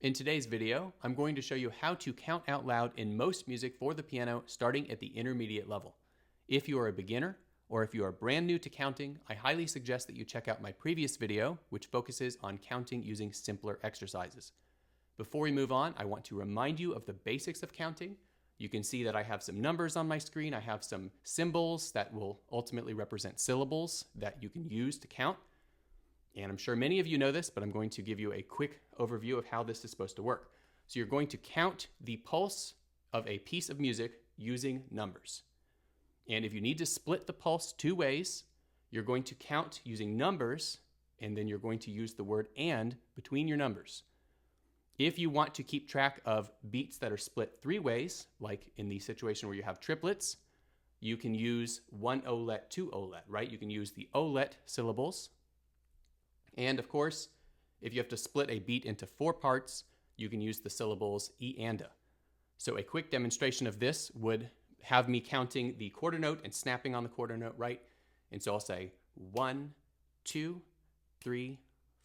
In today's video, I'm going to show you how to count out loud in most music for the piano starting at the intermediate level. If you are a beginner, or if you are brand new to counting, I highly suggest that you check out my previous video, which focuses on counting using simpler exercises. Before we move on, I want to remind you of the basics of counting. You can see that I have some numbers on my screen. I have some symbols that will ultimately represent syllables that you can use to count. And I'm sure many of you know this, but I'm going to give you a quick overview of how this is supposed to work. So you're going to count the pulse of a piece of music using numbers. And if you need to split the pulse two ways, you're going to count using numbers, and then you're going to use the word "and" between your numbers. If you want to keep track of beats that are split three ways, like in the situation where you have triplets, you can use one olet, two olet, right? You can use the olet syllables. And of course, if you have to split a beat into four parts, you can use the syllables e and a. So a quick demonstration of this would have me counting the quarter note and snapping on the quarter note, right? And so I'll say 1, 2, 3,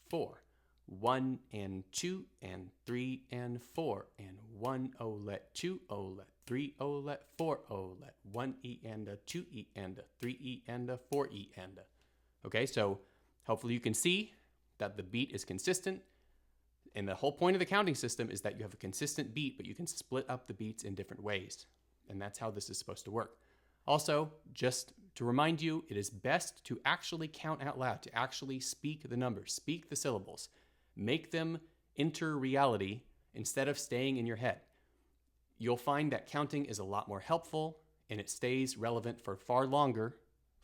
4. 1 and 2 and 3 and 4 and 1 olet, 2 olet, 3 olet, 4 olet, 1 e and a, 2 e and a, 3 e and a, 4 e and a. Okay, so hopefully you can see that the beat is consistent. And the whole point of the counting system is that you have a consistent beat, but you can split up the beats in different ways. And that's how this is supposed to work. Also, just to remind you, it is best to actually count out loud, to actually speak the numbers, speak the syllables, make them enter reality instead of staying in your head. You'll find that counting is a lot more helpful and it stays relevant for far longer.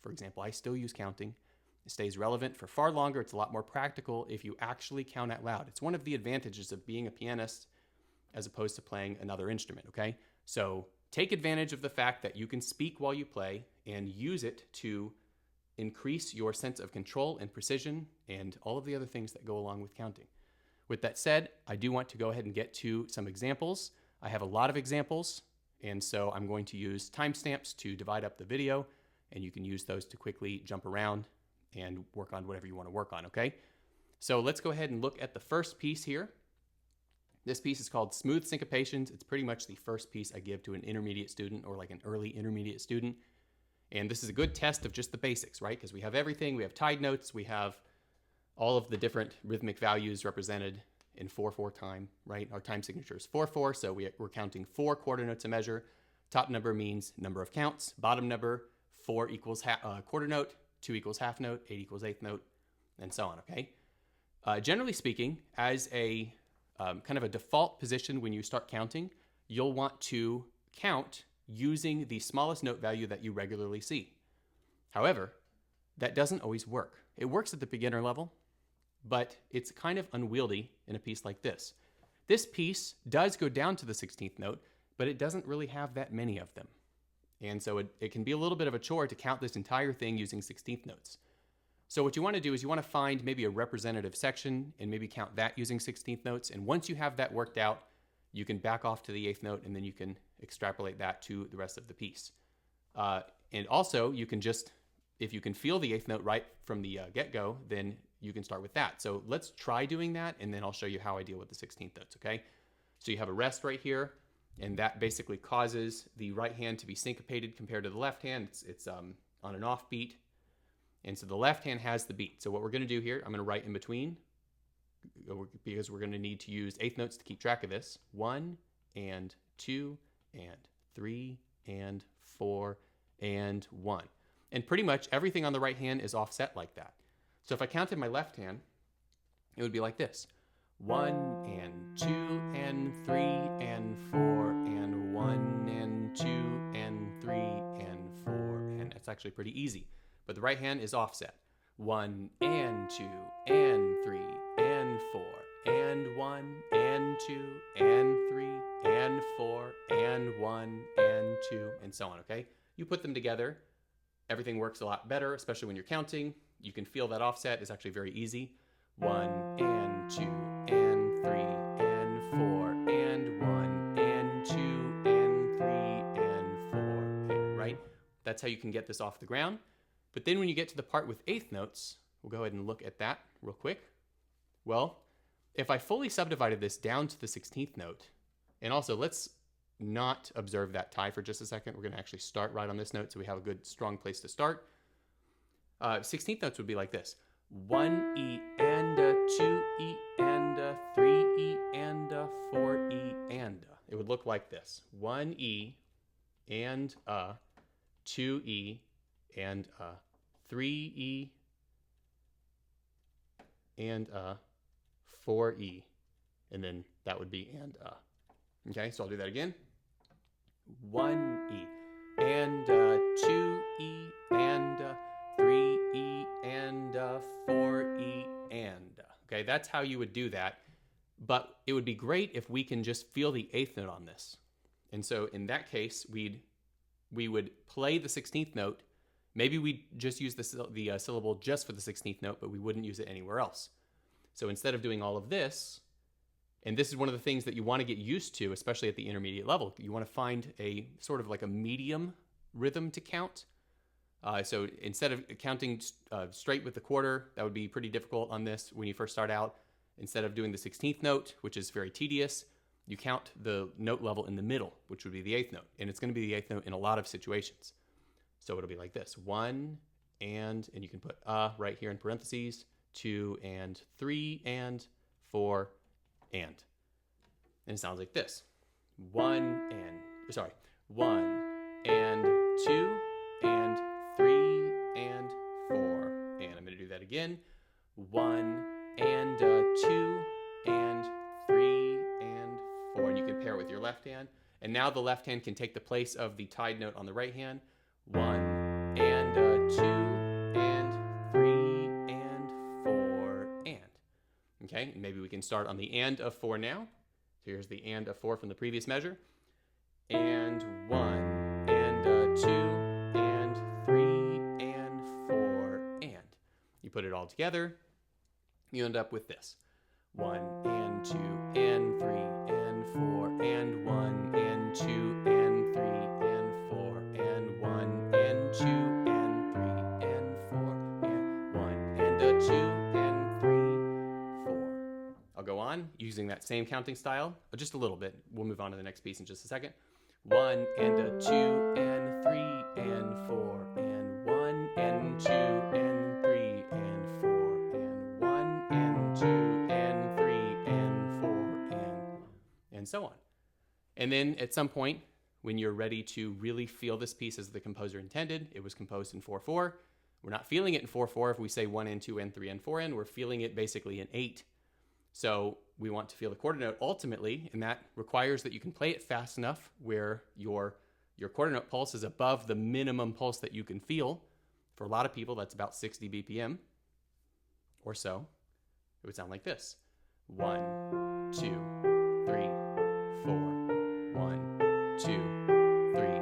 For example, I still use counting. It stays relevant for far longer. It's a lot more practical if you actually count out loud. It's one of the advantages of being a pianist as opposed to playing another instrument, okay? So take advantage of the fact that you can speak while you play and use it to increase your sense of control and precision and all of the other things that go along with counting. With that said, I do want to go ahead and get to some examples. I have a lot of examples, and so I'm going to use timestamps to divide up the video, and you can use those to quickly jump around and work on whatever you want to work on, okay? So let's go ahead and look at the first piece here. This piece is called Smooth Syncopations. It's pretty much the first piece I give to an intermediate student or like an early intermediate student. And this is a good test of just the basics, right? Because we have everything. We have tied notes. We have all of the different rhythmic values represented in 4/4 time, right? Our time signature is 4/4, so we're counting 4 quarter notes a measure. Top number means number of counts. Bottom number, 4 equals quarter note, 2 equals half note, 8 equals eighth note, and so on, okay? Generally speaking, as a kind of a default position when you start counting, you'll want to count using the smallest note value that you regularly see. However, that doesn't always work. It works at the beginner level, but it's kind of unwieldy in a piece like this. This piece does go down to the 16th note, but it doesn't really have that many of them. And so it can be a little bit of a chore to count this entire thing using 16th notes. So what you want to do is you want to find maybe a representative section and maybe count that using 16th notes. And once you have that worked out, you can back off to the 8th note and then you can extrapolate that to the rest of the piece. And also you can just, if you can feel the 8th note right from the get-go, then you can start with that. So let's try doing that and then I'll show you how I deal with the 16th notes, okay? So you have a rest right here. And that basically causes the right hand to be syncopated compared to the left hand. It's on an off beat. And so the left hand has the beat. So what we're going to do here, I'm going to write in between because we're going to need to use eighth notes to keep track of this. 1 and 2 and 3 and 4 and 1. And pretty much everything on the right hand is offset like that. So if I counted my left hand, it would be like this. 1 and 2 and 3 and 4 and 1 and 2 and 3 and 4. And it's actually pretty easy. But the right hand is offset. 1 and 2 and 3 and 4 and 1 and 2 and 3 and 4 and 1 and 2 and so on, okay? You put them together, everything works a lot better, especially when you're counting. You can feel that offset is actually very easy. 1 and 2 and 3 and 4 and 1 and 2 and 3 and 4, okay, right? That's how you can get this off the ground. But then when you get to the part with eighth notes, we'll go ahead and look at that real quick. Well, if I fully subdivided this down to the 16th note, and also let's not observe that tie for just a second. We're going to actually start right on this note so we have a good strong place to start. 16th notes would be like this. 1 E and a 2 E and a 3 E and a 4 E and a. It would look like this. 1 E and a 2 E and a 3 E and a 4 E, and then that would be and a. Okay, so I'll do that again. 1 E and a 2 E and a 3 E and a 4 E and a. Okay, that's how you would do that. But it would be great if we can just feel the 8th note on this. And so in that case, we would play the 16th note. Maybe we'd just use the syllable just for the 16th note, but we wouldn't use it anywhere else. So instead of doing all of this, and this is one of the things that you want to get used to, especially at the intermediate level, you want to find a sort of like a medium rhythm to count. So instead of counting straight with the quarter, that would be pretty difficult on this when you first start out. Instead of doing the 16th note, which is very tedious, you count the note level in the middle, which would be the 8th note. And it's going to be the 8th note in a lot of situations. So it'll be like this. 1 and you can put right here in parentheses, 2 and 3 and 4 and it sounds like this. 1 and 2 and 3 and 4. And I'm going to do that again. 1 and 2 and 3 and 4. And you can pair it with your left hand. And now the left hand can take the place of the tied note on the right hand. 1 and 2 and 3 and 4 and. Okay, maybe we can start on the and of 4 now. So here's the and of 4 from the previous measure. And 1 and 2 and 3 and 4 and. You put it all together, you end up with this. 1 and 2 and 3 and 4 and 1 and 2 and 3 and 4 and 1 and 2 and 3 and 4 and 1 and 2 and 3, 4. I'll go on using that same counting style, just a little bit. We'll move on to the next piece in just a second. 1 and 2 and 3 and 4 and 1 and 2 and 3 and 4 and 1 and 2 and 3 and 4 and so on. And then at some point, when you're ready to really feel this piece as the composer intended, it was composed in 4/4. We're not feeling it in 4/4 if we say 1 and 2 and 3 and 4 and. We're feeling it basically in 8. So we want to feel the quarter note ultimately, and that requires that you can play it fast enough where your quarter note pulse is above the minimum pulse that you can feel. For a lot of people, that's about 60 BPM or so. It would sound like this. 1, 2, 3, 4. 1, 2, 3,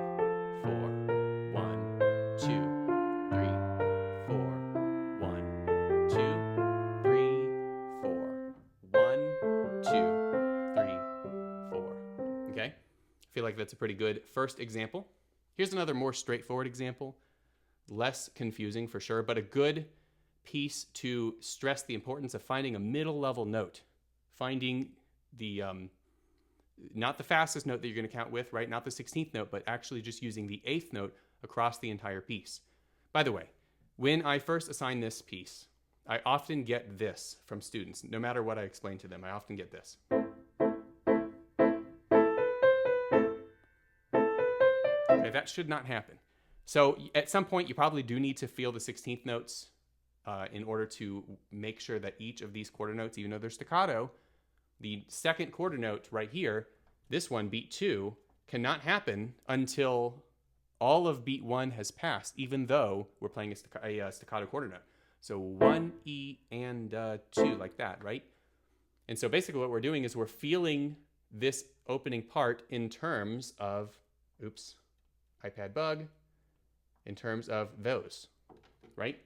4. 1, 2, 3, 4. 1, 2, 3, 4. 1, 2, 3, 4. Okay? I feel like that's a pretty good first example. Here's another more straightforward example. Less confusing for sure, but a good piece to stress the importance of finding a middle level note. Finding the, not the fastest note that you're going to count with, right? Not the 16th note, but actually just using the 8th note across the entire piece. By the way, when I first assign this piece, I often get this from students. No matter what I explain to them, I often get this. Okay, that should not happen. So at some point, you probably do need to feel the 16th notes in order to make sure that each of these quarter notes, even though they're staccato, the second quarter note right here, this one, beat 2, cannot happen until all of beat 1 has passed, even though we're playing a staccato quarter note. So 1, E, and 2, like that, right? And so basically what we're doing is we're feeling this opening part in terms of, oops, iPad bug, in terms of those, right?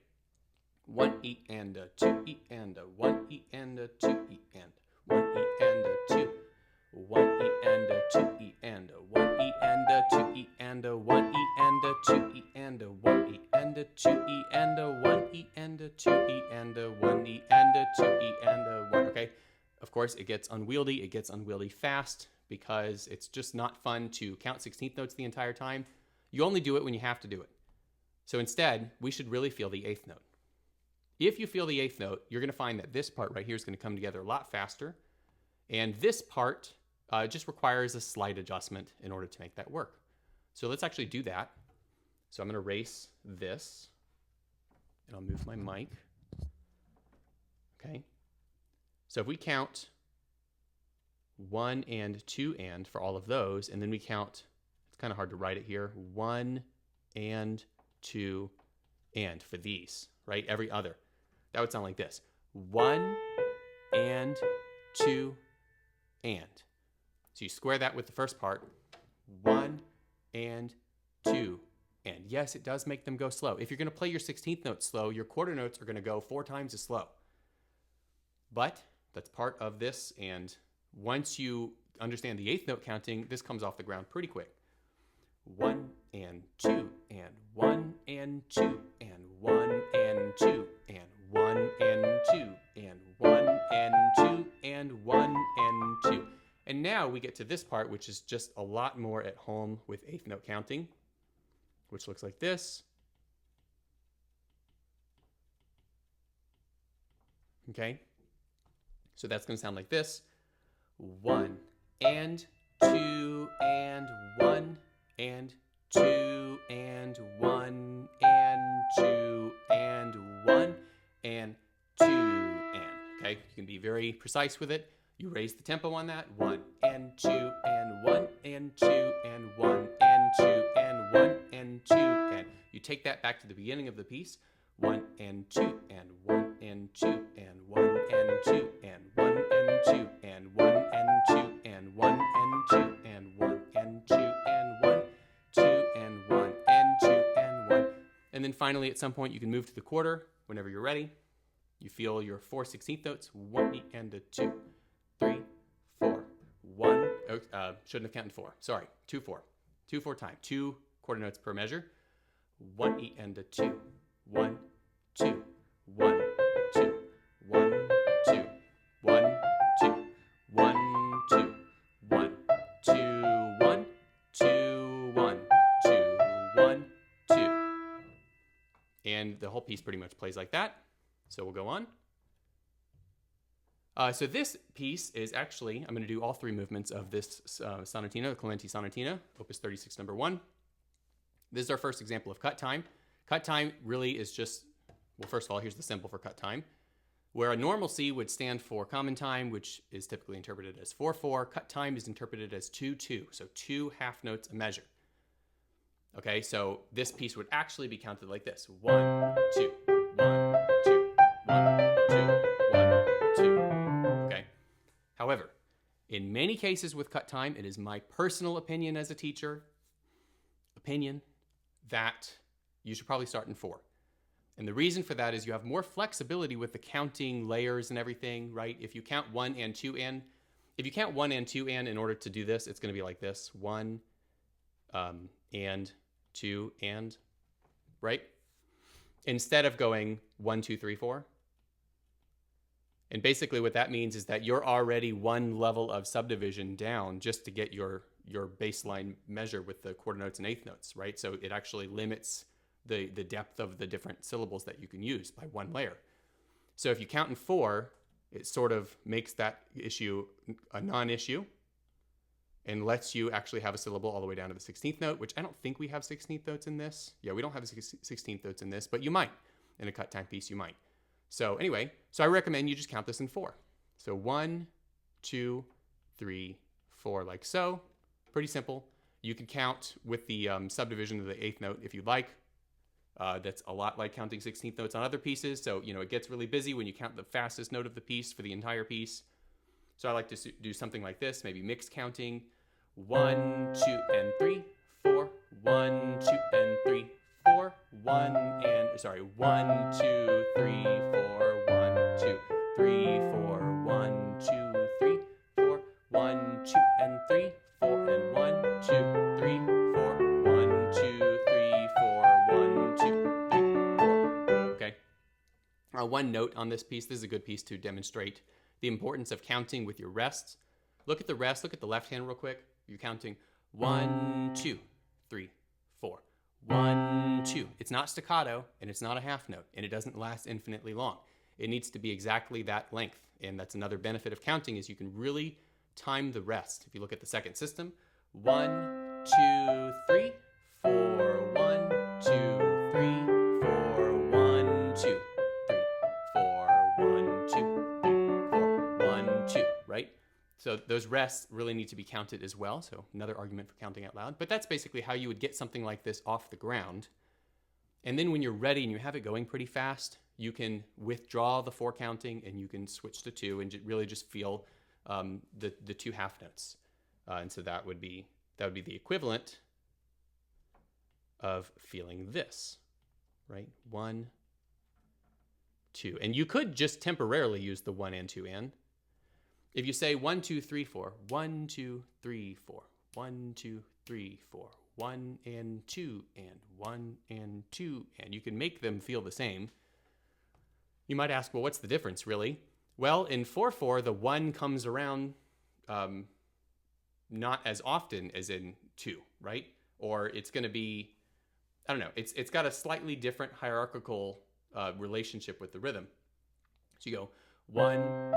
1 E and 2 E and 1 E and 2 E and 1 E and 2, 1 E and 2 E and 1 E and 2 E and 1 E and 2 E and 1 E and 2 E and 1 E and 2 E and 1 E and 2 E and 1. Okay, of course course, it gets unwieldy. It gets unwieldy fast because it's just not fun to count 16th notes the entire time. You only do it when you have to do it. So instead, we should really feel the 8th note. If you feel the 8th note, you're going to find that this part right here is going to come together a lot faster. And this part just requires a slight adjustment in order to make that work. So let's actually do that. So I'm going to erase this, and I'll move my mic. Okay. So if we count 1 and 2 and for all of those, and then we count, it's kind of hard to write it here, 1 and 2 and for these, right? Every other. That would sound like this. 1 and 2 and. So you square that with the first part. 1 and 2 and. Yes, it does make them go slow. If you're going to play your 16th note slow, your quarter notes are going to go 4 times as slow. But that's part of this, and once you understand the 8th note counting, this comes off the ground pretty quick. 1 and 2 and 1 and 2 and 1 and 2 and 1 and 2 and 1 and 2 and 1 and 2. And now we get to this part, which is just a lot more at home with 8th note counting, which looks like this. Okay? So that's going to sound like this. 1 and 2 and 1 and 2 and 1 and 2 and 1 and 2 and. Okay, you can be very precise with it. You raise the tempo on that. 1 and 2 and 1 and 2 and 1 and 2 and 1 and 2 and. You take that back to the beginning of the piece. 1 and 2 and 1 and 2 and 1 and 2 and 1 and 2 and 1 and 2 and 1 and 2 and 1 and 2 and 1, 2 and 1 and 2 and 1. And then finally at some point you can move to the quarter whenever you're ready. You feel your 4 16th notes, 1 and a 2, 3, 4, 1. Shouldn't have counted 4. Sorry, 2 4. 2 4 time. 2 quarter notes per measure. 1 E and a 2. 1 2 1 2 1 2 1 2 1 2 1 2 1 2 1 2 1 2. And the whole piece pretty much plays like that. So we'll go on. So this piece is actually, I'm going to do all 3 movements of this sonatina, the Clementi Sonatina, Opus 36, number 1. This is our first example of cut time. Cut time really is just, well, first of all, here's the symbol for cut time. Where a normal C would stand for common time, which is typically interpreted as 4/4, cut time is interpreted as 2/2, so 2 half notes a measure. Okay, so this piece would actually be counted like this: 1 2 1 2 1 2 1 2. Okay. However, in many cases with cut time, it is my personal opinion as a teacher, that you should probably start in 4. And the reason for that is you have more flexibility with the counting layers and everything, right? If you count 1 and 2 and, if you count 1 and 2 and in order to do this, it's going to be like this: 1 and 2 and, right? Instead of going 1 2 3 4. And basically what that means is that you're already one level of subdivision down just to get your baseline measure with the quarter notes and 8th notes, right? So it actually limits the depth of the different syllables that you can use by one layer. So if you count in 4, it sort of makes that issue a non-issue and lets you actually have a syllable all the way down to the 16th note, which I don't think we have 16th notes in this. Yeah, we don't have 16th notes in this, but you might. In a cut time piece, you might. So anyway, so I recommend you just count this in 4. So 1, 2, 3, 4, like so. Pretty simple. You can count with the subdivision of the 8th note if you'd like. That's a lot like counting 16th notes on other pieces. So, it gets really busy when you count the fastest note of the piece for the entire piece. So I like to do something like this, maybe mixed counting. 1, 2, and 3, 4. 1, 2, and 3, 4. 1, 2, 3, 4. 1, 2, 3, 4. 1, 2, 3, 4. 1, 2, and 3, 4. And 1, 2, 3, 4. 1, 2, 3, 4. 1, 2, 3, 4. Okay. One note on this piece. This is a good piece to demonstrate the importance of counting with your rests. Look at the rest. Look at the left hand real quick. You're counting 1, 2, 3, 4. 1, 2. It's not staccato, and it's not a half note, and it doesn't last infinitely long. It needs to be exactly that length, and that's another benefit of counting is you can really time the rest. If you look at the second system, 1, 2, 3, 4, 1, 2, 3, 4, 1, 2, 3, 4, 1, 2, 3, 4, 1, 2, right? So those rests really need to be counted as well. So another argument for counting out loud. But that's basically how you would get something like this off the ground. And then when you're ready and you have it going pretty fast, you can withdraw the 4 counting and you can switch to 2 and really just feel the 2 half notes. And so that would be the equivalent of feeling this, right? 1, 2. And you could just temporarily use the 1 and 2 and. If you say 1, 2, 3, 4, 1, 2, 3, 4, 1, 2, 3, 4, 1 and 2 and 1 and 2 and, you can make them feel the same. You might ask, well, what's the difference really? Well, in 4/4, the 1 comes around not as often as in 2, right? Or it's going to be, I don't know, it's got a slightly different hierarchical relationship with the rhythm. So you go 1,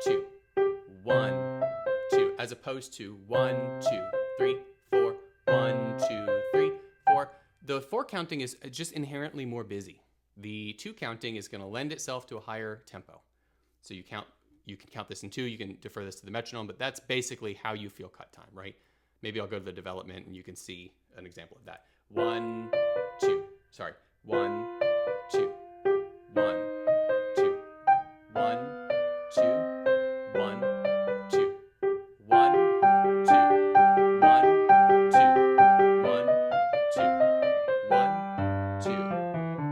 2, 1, 2, as opposed to 1, 2, 3, 4, 1, 2, 3, 4. The 4 counting is just inherently more busy. The 2 counting is going to lend itself to a higher tempo. So you can count this in 2, you can defer this to the metronome, but that's basically how you feel cut time, right? Maybe I'll go to the development and you can see an example of that. 1, 2, sorry, 1, 2, 1, 2, 1, 2, 1, 2, 1, 2, 1, 2, 1, 2, 1, 2.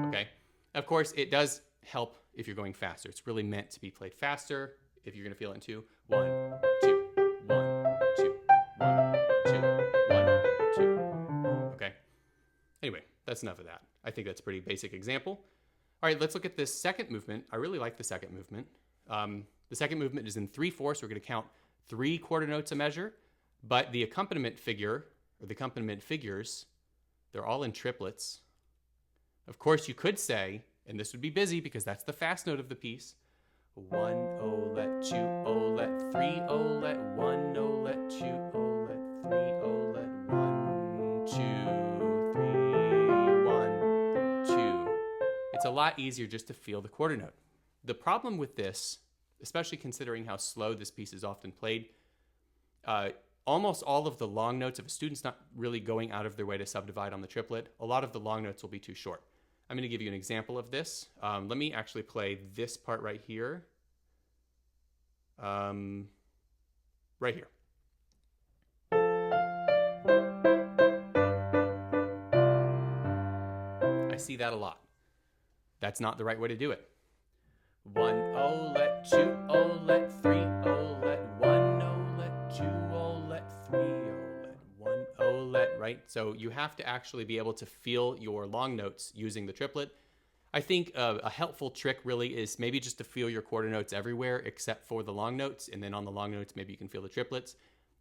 Okay. Of course, it does help if you're going faster. It's really meant to be played faster. If you're going to feel it in 2, 1, 2, 1, 2, 1, 2, 1, 2. Okay. Anyway, that's enough of that. I think that's a pretty basic example. All right, let's look at this second movement. I really like the second movement. The second movement is in 3/4, so we're going to count 3 quarter notes a measure, but the accompaniment figure, or the accompaniment figures, they're all in triplets. Of course, you could say, and this would be busy because that's the fast note of the piece, 1, oh, let 2, oh, let 3, oh, let 1, oh, let 2, oh, let 3, oh, let 1, 2, 3, 1, 2. It's a lot easier just to feel the quarter note. The problem with this, especially considering how slow this piece is often played, almost all of the long notes, if a student's not really going out of their way to subdivide on the triplet, a lot of the long notes will be too short. I'm going to give you an example of this. Let me actually play this part right here. Right here. I see that a lot. That's not the right way to do it. 1, oh, let 2, oh, let 3, oh, let 1, oh, let 2, oh, let 3, oh, let 1, oh, let, right? So you have to actually be able to feel your long notes using the triplet. I think a helpful trick really is maybe just to feel your quarter notes everywhere except for the long notes, and then on the long notes maybe you can feel the triplets.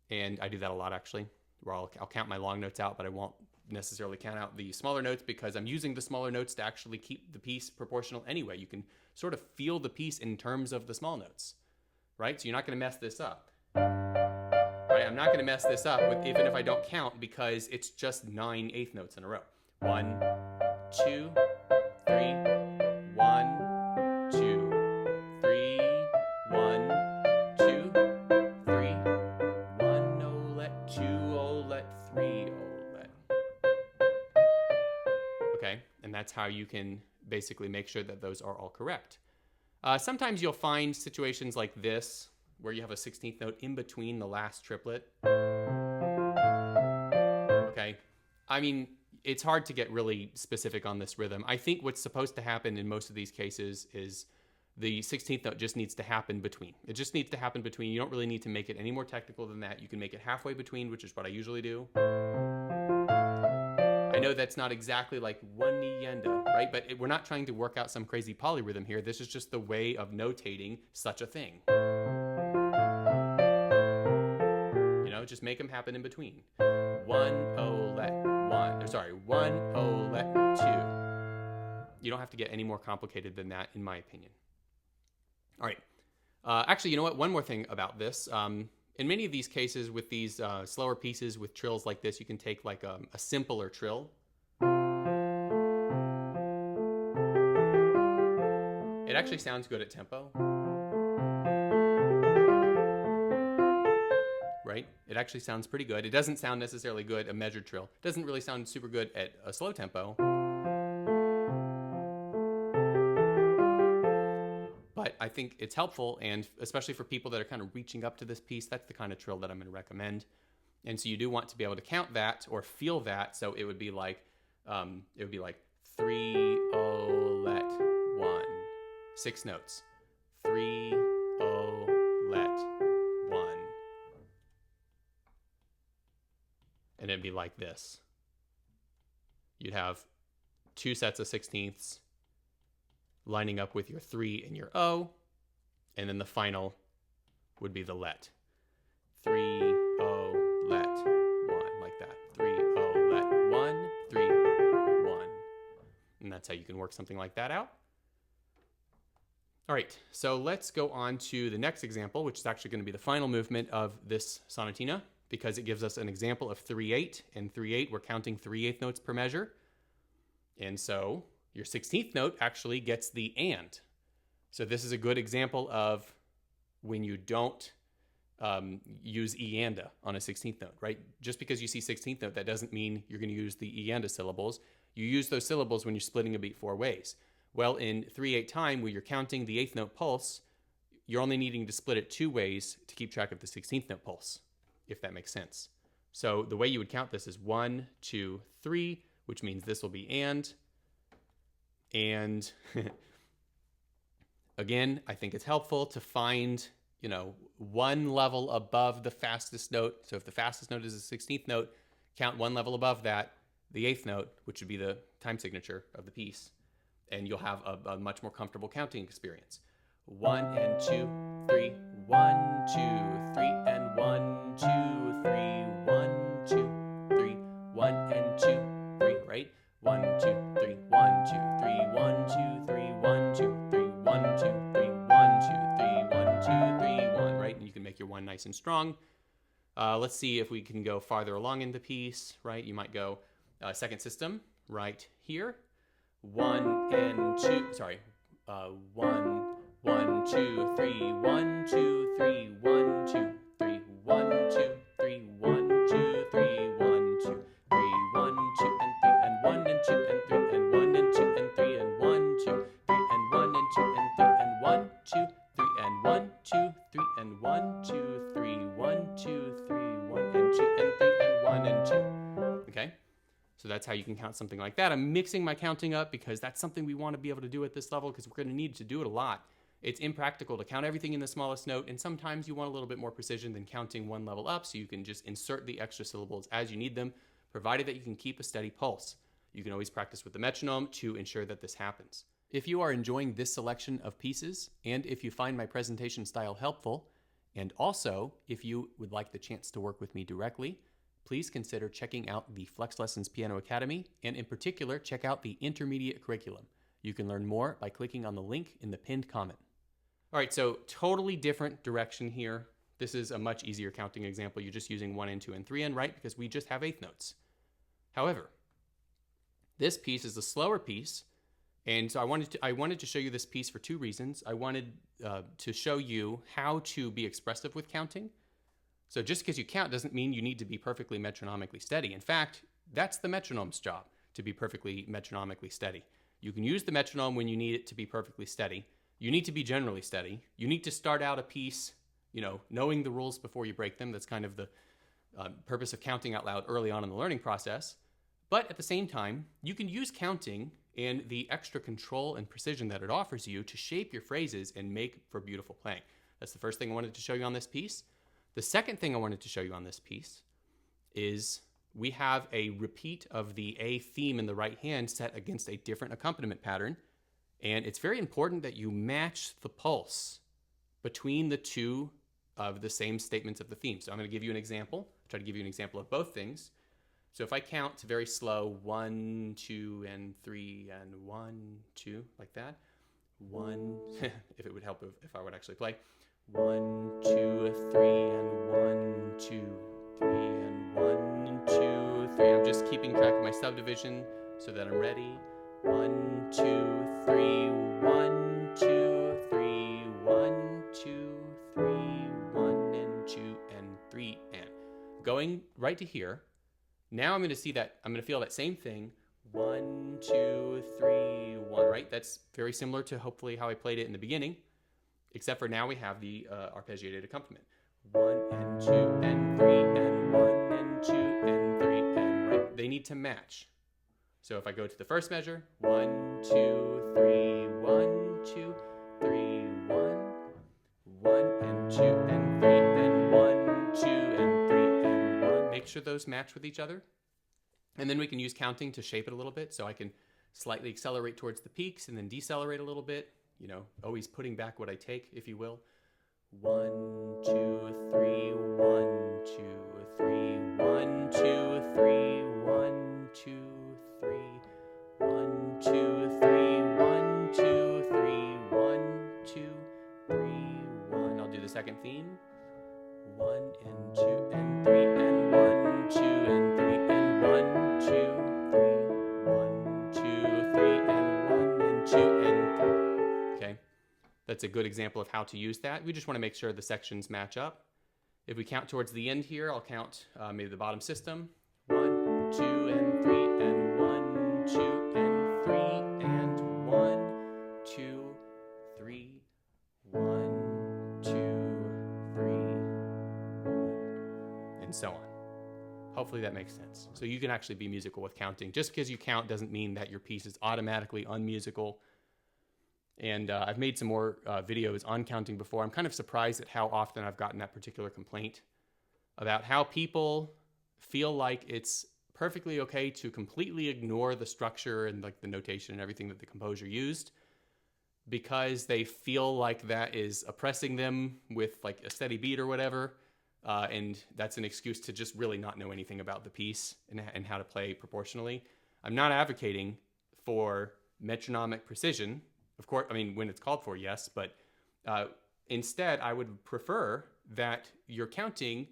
And I do that a lot actually, where I'll count my long notes out, but I won't necessarily count out the smaller notes because I'm using the smaller notes to actually keep the piece proportional anyway. You can sort of feel the piece in terms of the small notes, right? So you're not going to mess this up. Right? I'm not going to mess this up even if I don't count because it's just 9 eighth notes in a row. 1, 2, 3, 1, 2, 3, 1, 2, 3, 1, oh, let 2, oh, let 3, oh, let. Okay, and that's how you can basically make sure that those are all correct. Sometimes you'll find situations like this where you have a 16th note in between the last triplet. Okay, I mean, it's hard to get really specific on this rhythm. I think what's supposed to happen in most of these cases is the 16th note just needs to happen between. It just needs to happen between. You don't really need to make it any more technical than that. You can make it halfway between, which is what I usually do. I know that's not exactly like one nienda, right? But we're not trying to work out some crazy polyrhythm here. This is just the way of notating such a thing. just make them happen in between. 1-0 let 1, or sorry, 1-0 let 2. You don't have to get any more complicated than that, in my opinion. All right. Actually, you know what? One more thing about this. In many of these cases with these slower pieces with trills like this, you can take like a simpler trill. It actually sounds good at tempo. Right? It actually sounds pretty good. It doesn't sound necessarily good a measured trill. It doesn't really sound super good at a slow tempo. But I think it's helpful, and especially for people that are kind of reaching up to this piece, that's the kind of trill that I'm going to recommend. And so you do want to be able to count that or feel that. So it would be like 3-0 let 1, 6 notes. 3-0 let 1. And it'd be like this. You'd have 2 sets of 16ths lining up with your 3 and your O, and then the final would be the let. 3-0 let 1, like that. 3-0 let 1, 3-1. And that's how you can work something like that out. All right, so let's go on to the next example, which is actually going to be the final movement of this sonatina, because it gives us an example of 3/8. In 3/8, we're counting 3/8 notes per measure. And so your 16th note actually gets the and. So this is a good example of when you don't use eanda on a 16th note, right? Just because you see 16th note, that doesn't mean you're going to use the eanda syllables. You use those syllables when you're splitting a beat 4 ways. Well, in 3/8 time, where you're counting the 8th note pulse, you're only needing to split it 2 ways to keep track of the 16th note pulse, if that makes sense. So the way you would count this is 1, 2, 3, which means this will be and. And again, I think it's helpful to find, one level above the fastest note. So if the fastest note is the 16th note, count 1 level above that, the 8th note, which would be the time signature of the piece. And you'll have a much more comfortable counting experience. 1 and 2, 3, 1, 2, 3, and 1, 2, 3, 1, 2, 3, 1 and 2, 3, right? 1, 2, 3, 1, 2, 3, 1, 2, 3, 1, 2, 3, 1, 2, 3, 1, 2, 3, 1, 2, 3, 1, right? And you can make your 1 nice and strong. Let's see if we can go farther along in the piece, right? You might go second system right here. 1 and 2, sorry, 1, 1, 2, 3, 1, 2, 3, 1, 2, 3, 1, 2, 3, 1, 2, 3, 1, 2, 3, 1, 2, and 3, and 1 and 2 and 3, and 1 and 2 and 3, and 1, 2, 3, and 1 and 2 and 3, and 1, 2, 3, and 1, 2, 3, and 1, 2, 3, 1, 2, 3, 1 and 2 and 3, and 1 and 2. Okay? So that's how you can count something like that. I'm mixing my counting up because that's something we want to be able to do at this level because we're going to need to do it a lot. It's impractical to count everything in the smallest note, and sometimes you want a little bit more precision than counting 1 level up, so you can just insert the extra syllables as you need them, provided that you can keep a steady pulse. You can always practice with the metronome to ensure that this happens. If you are enjoying this selection of pieces, and if you find my presentation style helpful, and also if you would like the chance to work with me directly, please consider checking out the Flex Lessons Piano Academy, and in particular, check out the intermediate curriculum. You can learn more by clicking on the link in the pinned comment. All right, so totally different direction here. This is a much easier counting example. You're just using 1 and 2 and 3 and, right? Because we just have 8th notes. However, this piece is a slower piece, and so I wanted to show you this piece for 2 reasons. I wanted to show you how to be expressive with counting. So just because you count doesn't mean you need to be perfectly metronomically steady. In fact, that's the metronome's job, to be perfectly metronomically steady. You can use the metronome when you need it to be perfectly steady. You need to be generally steady. You need to start out a piece, knowing the rules before you break them. That's kind of the purpose of counting out loud early on in the learning process. But at the same time, you can use counting and the extra control and precision that it offers you to shape your phrases and make for beautiful playing. That's the first thing I wanted to show you on this piece. The second thing I wanted to show you on this piece is we have a repeat of the A theme in the right hand set against a different accompaniment pattern. And it's very important that you match the pulse between the two of the same statements of the theme. So I'm going to give you an example. try to give you an example of both things. So if I count very slow, 1, 2, and 3, and 1, 2, like that. 1, if it would help if I would actually play. 1, 2, 3, and 1, 2, 3, and 1, 2, 3. I'm just keeping track of my subdivision so that I'm ready. 1, 2, 3, 1, 2, 3, 1, 2, 3, 1, and 2, and 3, and. Going right to here. Now I'm going to feel that same thing. 1, 2, 3, 1, right? That's very similar to hopefully how I played it in the beginning, except for now we have the arpeggiated accompaniment. 1 and 2 and 3 and 1 and 2 and 3 and, right? They need to match. So if I go to the first measure, 1, 2, 3, 1, 2, 3, 1, 1 and 2 and 3 and 1, 2 and 3 and 1. Make sure those match with each other. And then we can use counting to shape it a little bit. So I can slightly accelerate towards the peaks and then decelerate a little bit, always putting back what I take, if you will. 1, 2, 3, 1, 2, 3, 1, 2, 3, 1, 2, 3, 1, 2, 3, 1, 2, 3, 1, 2, 3, 1. I'll do the second theme. 1 and 2 and 3 and 1, 2 and 3 and 1, 2, 3, 1, 2, 3 and 1 and 2 and 3. Okay, that's a good example of how to use that. We just want to make sure the sections match up. If we count towards the end here, I'll count maybe the bottom system. 1, 2 and 3 and 1, 2 and 3 and 1, 2, 3, 1, 2, 3, 1, and so on. Hopefully that makes sense. So you can actually be musical with counting. Just because you count doesn't mean that your piece is automatically unmusical. And I've made some more videos on counting before. I'm kind of surprised at how often I've gotten that particular complaint about how people feel like it's perfectly okay to completely ignore the structure and like the notation and everything that the composer used because they feel like that is oppressing them with like a steady beat or whatever. And that's an excuse to just really not know anything about the piece and how to play proportionally. I'm not advocating for metronomic precision. Of course, I mean, when it's called for, yes, but instead, I would prefer that your counting,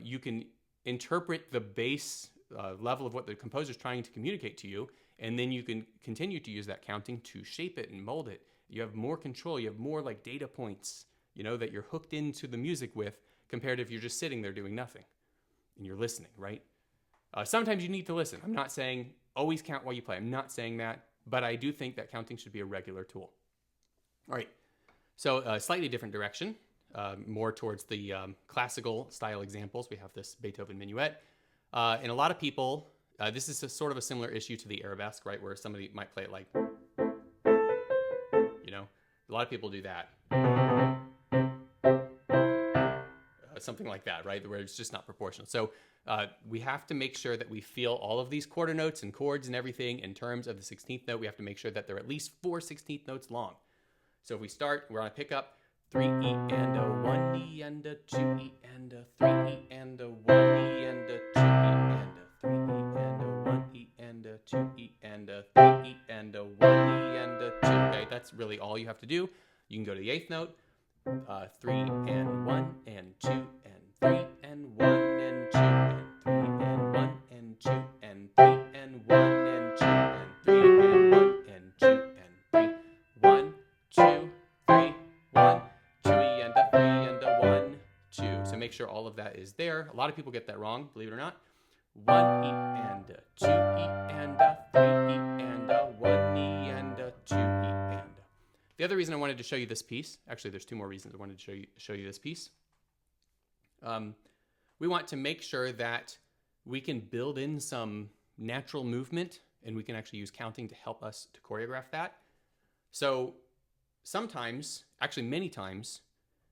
you can interpret the base level of what the composer is trying to communicate to you, and then you can continue to use that counting to shape it and mold it. You have more control. You have more like data points, that you're hooked into the music with, compared to if you're just sitting there doing nothing and you're listening, right? Sometimes you need to listen. I'm not saying always count while you play. I'm not saying that, but I do think that counting should be a regular tool. All right, so a slightly different direction, more towards the classical style examples. We have this Beethoven Minuet. And a lot of people, this is sort of a similar issue to the Arabesque, right? Where somebody might play it like, a lot of people do that. Something like that, right? Where it's just not proportional. So we have to make sure that we feel all of these quarter notes and chords and everything in terms of the 16th note. We have to make sure that they're at least 4 16th notes long. So if we start, we're on a pickup, 3 E and a 1 E and a 2 E and a 3 E and a 1 E and a 2 E and a 3 E and a 1 E and a 2 E and a 3 E and a 1 E and a 2. Okay, that's really all you have to do. You can go to the 8th note. 3 and 1 and 2 and 3 and 1 and 2 and 3 and 1 and 2 and 3 and 1 and 2 and 3 and 1 and 2 and 3. 1, 2, 3, 1, 2 E and a 3 and a 1, 2. So make sure all of that is there. A lot of people get that wrong, believe it or not. 1 E and a 2 E and a 3 E and a 1 E and a 2 E and a. The other reason I wanted to show you this piece, actually there's 2 more reasons I wanted to show you this piece. We want to make sure that we can build in some natural movement, and we can actually use counting to help us to choreograph that. So sometimes, actually many times,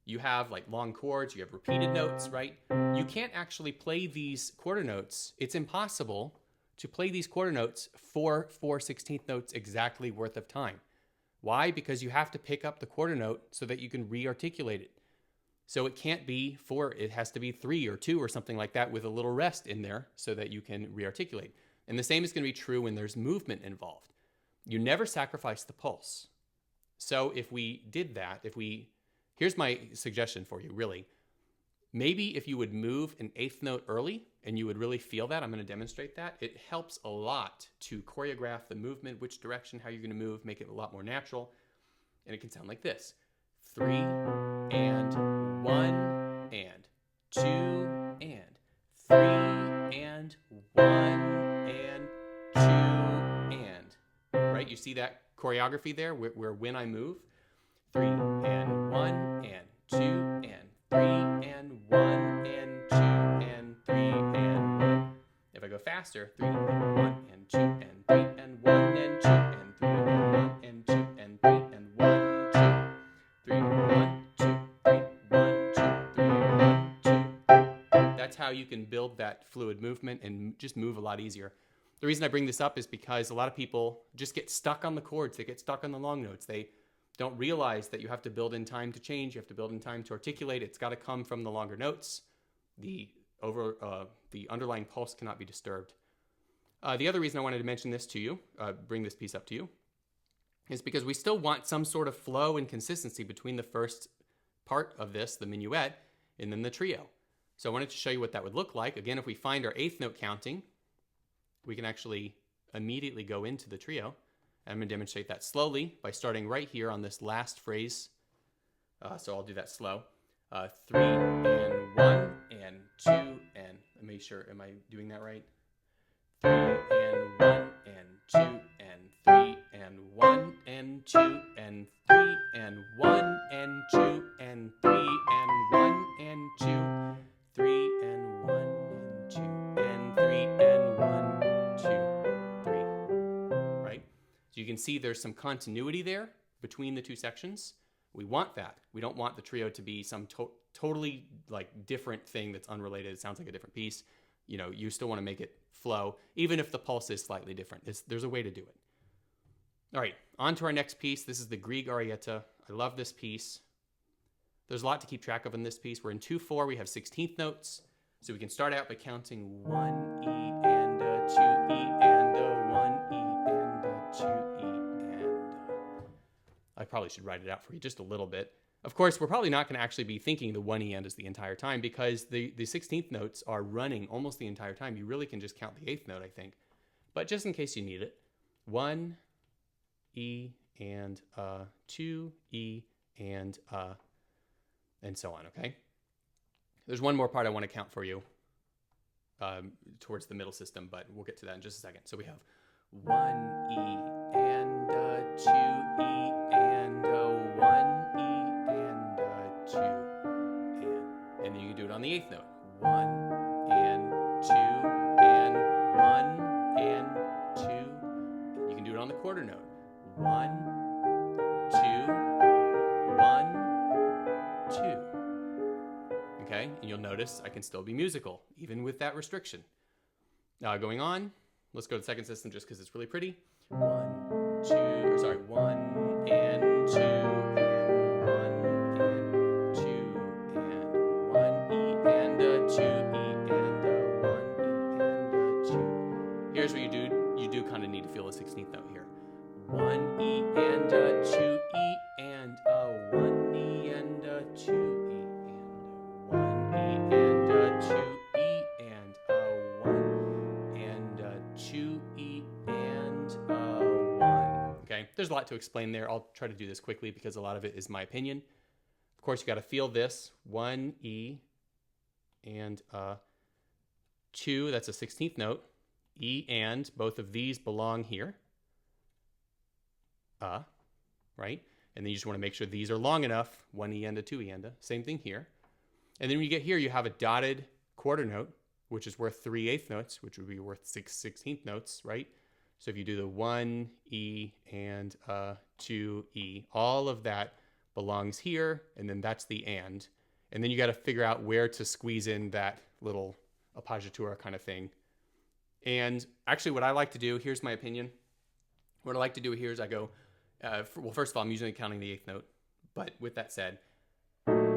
you have like long chords, you have repeated notes, right? You can't actually play these quarter notes. It's impossible to play these quarter notes for 4 16th notes exactly worth of time. Why? Because you have to pick up the quarter note so that you can re-articulate it. So it can't be 4, it has to be 3 or 2 or something like that with a little rest in there so that you can rearticulate. And the same is going to be true when there's movement involved. You never sacrifice the pulse. So if we did that, here's my suggestion for you, really. Maybe if you would move an 8th note early and you would really feel that, I'm going to demonstrate that. It helps a lot to choreograph the movement, which direction, how you're going to move, make it a lot more natural. And it can sound like this. 3 and 1 and 2 and 3 and 1 and 2 and. Right? You see that choreography there where when I move, 3 and 1 and 2 and 3 and 1 and 2 and 3 and 1. If I go faster, 3 and 1 and 2 and 3 and 1 and 2 and 3 and 1 and 2 and 3 and 1, 2, 3, 1, 2, 3, 1, 2, 3, 1, 2. That's how you can build that fluid movement and just move a lot easier. The reason I bring this up is because a lot of people just get stuck on the chords. They get stuck on the long notes. They don't realize that you have to build in time to change. You have to build in time to articulate. It's got to come from the longer notes. The underlying pulse cannot be disturbed. The other reason I wanted to mention this to you, bring this piece up to you, is because we still want some sort of flow and consistency between the first part of this, the minuet, and then the trio. So I wanted to show you what that would look like. Again, if we find our 8th note counting, we can actually immediately go into the trio. And I'm going to demonstrate that slowly by starting right here on this last phrase. So I'll do that slow. 3 and 1 and 2 and, let me make sure, am I doing that right? 3 and 1 and 2 and 3 and 1 and 2 and 3 and 1 and 2 and 3 and 1 and 2, 3 and 1 and 2 and 3 and 1, 2, 3, right? So you can see there's some continuity there between the two sections. We want that. We don't want the trio to be some totally like different thing that's unrelated. It sounds like a different piece. You know, you still want to make it flow, even if the pulse is slightly different. There's a way to do it. All right, on to our next piece. This is the Grieg Arietta. I love this piece. There's a lot to keep track of in this piece. We're in 2/4. We have 16th notes. So we can start out by counting 1 E and a 2 E and a 1 E and a 2 E and I probably should write it out for you just a little bit. Of course, we're probably not going to actually be thinking the 1 E and is the entire time because the 16th notes are running almost the entire time. You really can just count the 8th note, I think. But just in case you need it, 1 E and 2 E and so on, okay? There's one more part I want to count for you towards the middle system, but we'll get to that in just a second. So we have 1 E and 2 E and 1 E and 2 and then you can do it on the 8th note. 1 and 2 and 1 and 2. You can do it on the quarter note. 1, 2, 1, 2. Okay, and you'll notice I can still be musical, even with that restriction. Now going on, let's go to the second system just because it's really pretty. 1 and 2 and 1 and 2 and 1 E and a 2 E and a 1 E and a 2. Here's what you do kind of need to feel the 16th note here. 1 E and a 2 E and a 1 E and a 2 E and a 1 E and a 2 E and a 1 and a 2 E and a 1. Okay, there's a lot to explain there. I'll try to do this quickly because a lot of it is my opinion. Of course, you got to feel this 1 E and 2. That's a 16th note. E and both of these belong here. Right? And then you just want to make sure these are long enough. 1 E and a 2 E and a. Same thing here. And then when you get here, you have a dotted quarter note, which is worth 3 8th notes, which would be worth 6 16th notes, right? So if you do the 1 E and 2 E, all of that belongs here, and then that's the and. And then you got to figure out where to squeeze in that little appoggiatura kind of thing. And actually what I like to do, here's my opinion. What I like to do here is I go, well, first of all, I'm usually counting the 8th note. But with that said, 1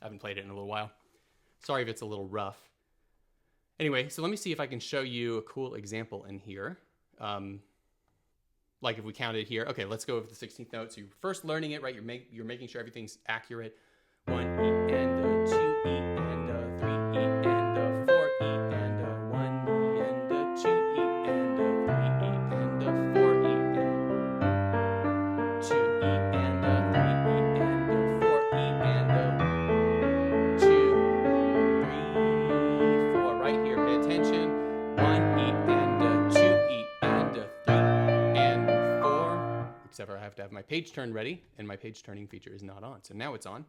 I haven't played it in a little while. Sorry if it's a little rough. Anyway, so let me see if I can show you a cool example in here. Like if we counted here. Okay, let's go with the 16th note. So you're first learning it, right? You're making sure everything's accurate. 1 E and a 2 E and a 3 E and a 4 E and a 1 E and a 2 E and a 3 E and a 4 E and 2 E and a 3 E and a 4 E and a 2, 3, 4. Right here, pay attention. 1 E and a 2 E and a 3 and 4. Except for I have to have my page turn ready, and my page turning feature is not on. So now it's on.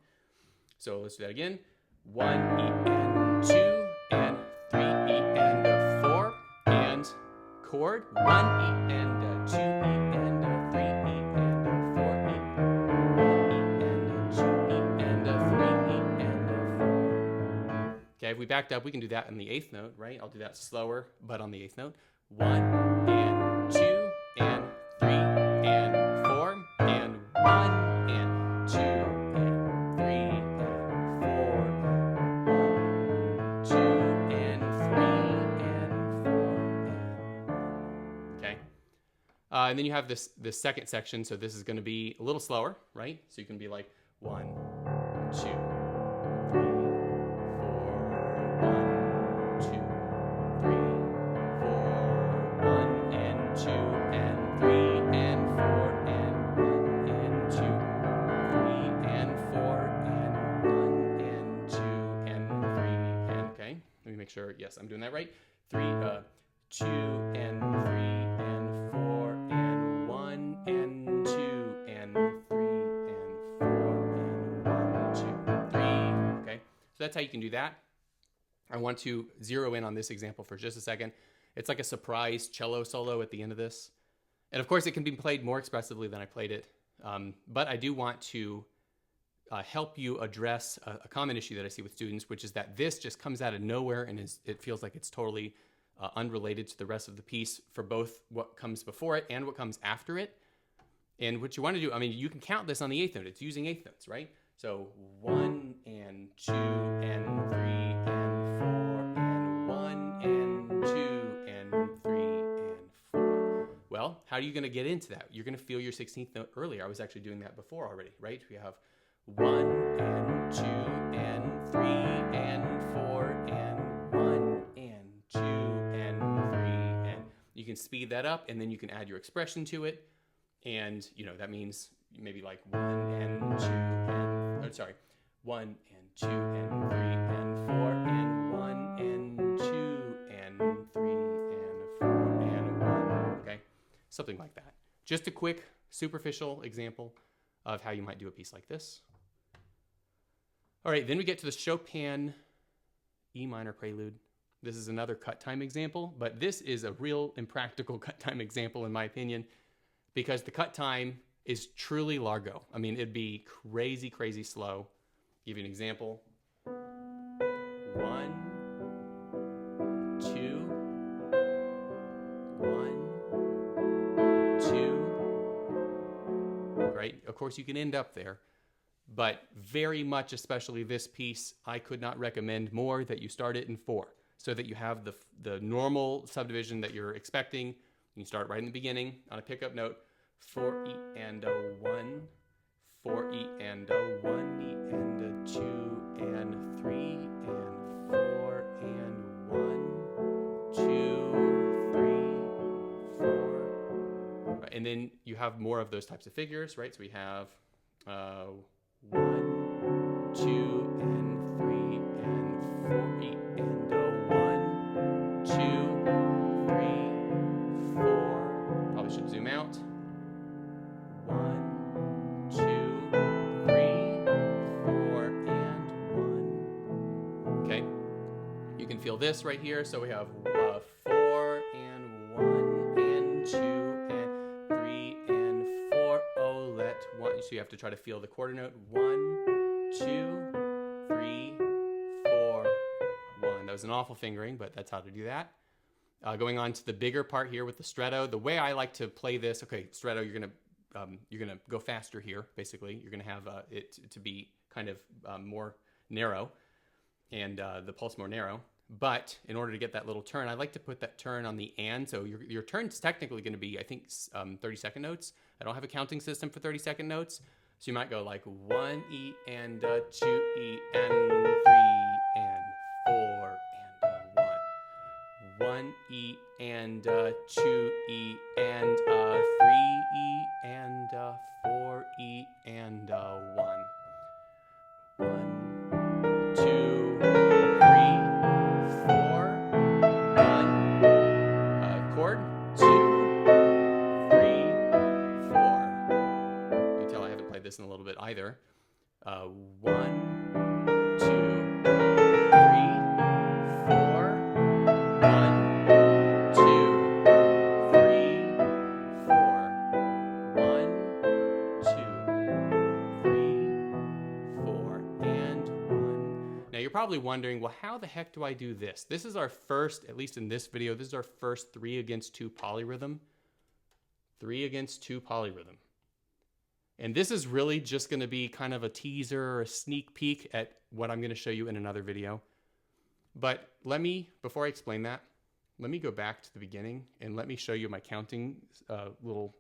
So let's do that again. 1 E and 2 and 3 E and a 4 and chord. 1 E and a 2 E and a 3 E and a 4 E. 1 E and a 2 E and a 3 E and a 4. Okay, if we backed up, we can do that on the 8th note, right? I'll do that slower, but on the 8th note. 1 and 2 and 3 and 4 and 1 and 2 and 3 and 4 and 1, 2 and 3 and 4 and 1. Okay. And then you have this second section, so this is going to be a little slower, right? So you can be like 1, 2, 3, 4, 1, 2, 3, 4, 1 and 2 and 3 and 4 and 1 and 2, 3 and 4 and 1 and 2 and 3 and, okay, let me make sure, yes, I'm doing that right. 3, 2 and 3 and 4 and 1 and 2 and 3 and 4 and 1, 2, 3, okay? So that's how you can do that. I want to zero in on this example for just a second. It's like a surprise cello solo at the end of this. And of course, it can be played more expressively than I played it. But I do want to help you address a common issue that I see with students, which is that this just comes out of nowhere and it feels like it's totally unrelated to the rest of the piece for both what comes before it and what comes after it. And what you want to do, I mean, you can count this on the 8th note. It's using 8th notes, right? So 1 and 2 and 3 and 4 and 1 and 2 and 3 and 4. Well, how are you going to get into that? You're going to feel your 16th note earlier. I was actually doing that before already, right? We have 1 and 2 and 3 and 4 and 1 and 2 and 3 and you can speed that up and then you can add your expression to it. And, you know, that means maybe like 1 and 2 and, oh, sorry, 1 and 2 and 3 and 4 and 1 and 2 and 3 and 4 and 1, okay? Something like that. Just a quick, superficial example of how you might do a piece like this. All right, then we get to the Chopin E minor prelude. This is another cut time example, but this is a real impractical cut time example in my opinion, because the cut time is truly largo. I mean, it'd be crazy, crazy slow. Give you an example. 1, 2, 1, 2. Right? Of course, you can end up there, but very much, especially this piece, I could not recommend more that you start it in 4, so that you have the normal subdivision that you're expecting. You can start right in the beginning on a pickup note. 4 E and a 1, 4 E and a 1 E and a 2 and 3 and 4 and 1, 2, 3, 4. Right, and then you have more of those types of figures, right? So we have 1, 2 and 3 and 4 E and a 1, 2, 3, 4. Probably should zoom out. 1, 2, 3, 4, and 1. Okay, you can feel this right here. So we have 4 and 1 and 2 and 3 and 4. Oh, let 1. So you have to try to feel the quarter note. 1, 2, 3, 4, 1. That was an awful fingering, but that's how to do that. Going on to the bigger part here with the stretto. The way I like to play this, okay, stretto, you're gonna go faster here. Basically, you're gonna have it to be kind of more narrow, and the pulse more narrow. But in order to get that little turn, I like to put that turn on the and. So your turn's technically going to be, I think, 30-second notes. I don't have a counting system for 30-second notes, so you might go like 1 E and 2 E and 3 and 4 and 1 E and 2 E and 3 E and 4 E and 1. 1, 2, 3, 4. 1. Chord. 2, 3, 4. You can tell I haven't played this in a little bit either. 1, 2, 3, 4. 1, 2, 3, 4. 1, 2, 3, 4, and 1. Now you're probably wondering, well, how the heck do I do this? This is our first, at least in this video, this is our first 3 against 2 polyrhythm. 3 against 2 polyrhythm. And this is really just going to be kind of a teaser or a sneak peek at what I'm going to show you in another video. But let me, before I explain that, let me go back to the beginning and let me show you my counting little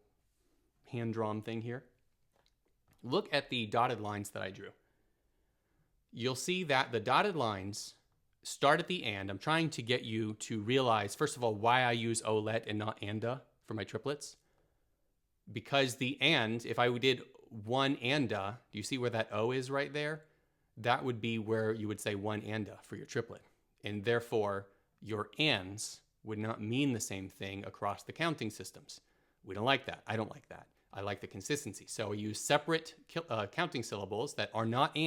hand-drawn thing here. Look at the dotted lines that I drew. You'll see that the dotted lines start at the and. I'm trying to get you to realize, first of all, why I use o let and not anda for my triplets. Because the and, if I did 1 anda, do you see where that o is right there? That would be where you would say 1 anda for your triplet. And therefore, your ands would not mean the same thing across the counting systems. We don't like that. I don't like that. I like the consistency. So I use separate counting syllables that are not